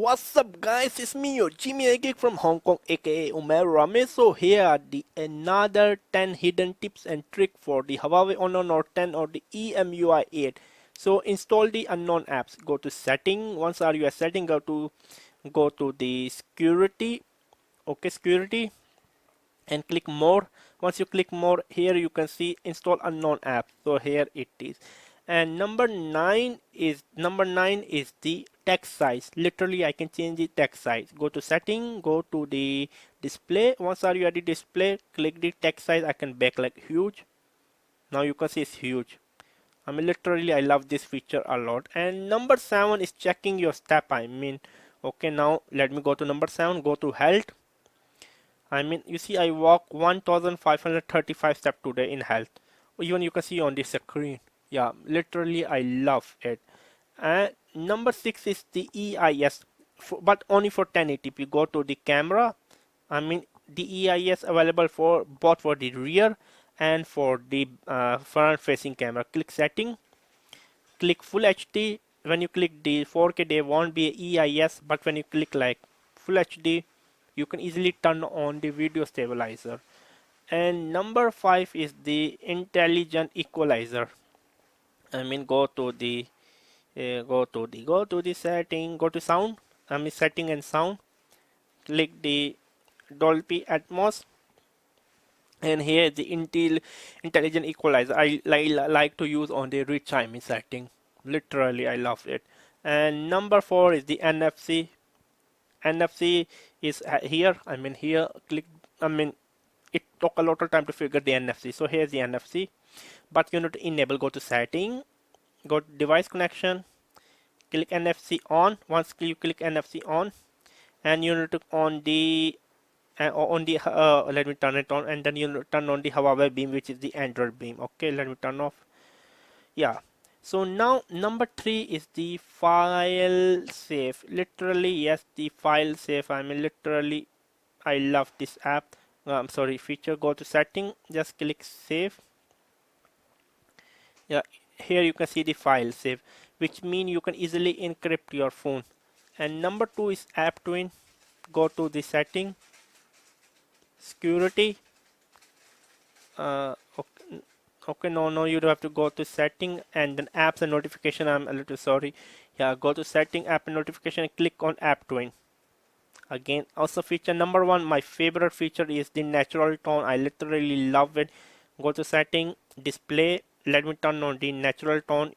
What's up guys, it's me your Geek from Hong Kong aka Umair Ramay. So here are the another 10 hidden tips and tricks for the Huawei Honor Note 10 or the EMUI 8. So install the unknown apps, go to setting. Once you are setting, go to the security, okay, security, and click more. Once you click more, here you can see install unknown app. So here it is. And number nine is the text size. Literally I can change the text size. Go to setting, go to the display. Once you at the display, click the text size. I can backlight huge. Now you can see it's huge. I mean, literally I love this feature a lot. And number 7 is checking your step. Okay, now let me go to number 7. Go to health. You see, I walk 1,535 steps today in health. Even you can see on the screen. Yeah, literally, I love it. And number 6 is the EIS, but only for 1080p. Go to the camera. The EIS available for both for the rear and for the front-facing camera. Click setting. Click Full HD. When you click the 4K, there won't be EIS, but when you click like Full HD, you can easily turn on the video stabilizer. And number 5 is the intelligent equalizer. Go to the setting, go to sound. Setting and sound. Click the Dolby Atmos, and here is the intelligent equalizer. I like to use on the rich chime setting. Literally, I love it. And number 4 is the NFC. NFC is here. Here. Click. It took a lot of time to figure the NFC. So here's the NFC. But you need to enable. Go to setting. Go to device connection. Click NFC on. Once you click NFC on, and you need to on the let me turn it on, and then you turn on the Huawei beam, which is the Android beam. Okay, let me turn off. Yeah. So now number 3 is the file save. Literally, yes, the file save. Literally, I love this app. Feature. Go to setting. Just click save. Yeah, here you can see the file save, which means you can easily encrypt your phone. And number 2 is app twin. Go to the setting. Security. Okay, no, you don't have to go to setting and then apps and notification. I'm a little sorry. Yeah, go to setting, app and notification, and click on app twin. Again, also feature number 1, my favorite feature is the natural tone. I literally love it. Go to setting, display. Let me turn on the natural tone.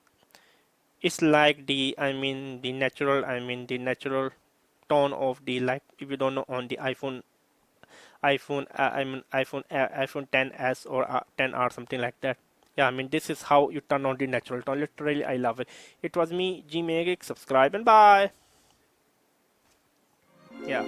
It's like the natural tone of the, like, if you don't know, on the iPhone 10s or 10R, something like that. Yeah, this is how you turn on the natural tone. Literally, I love it. It was me, Geek. Subscribe and bye. Yeah.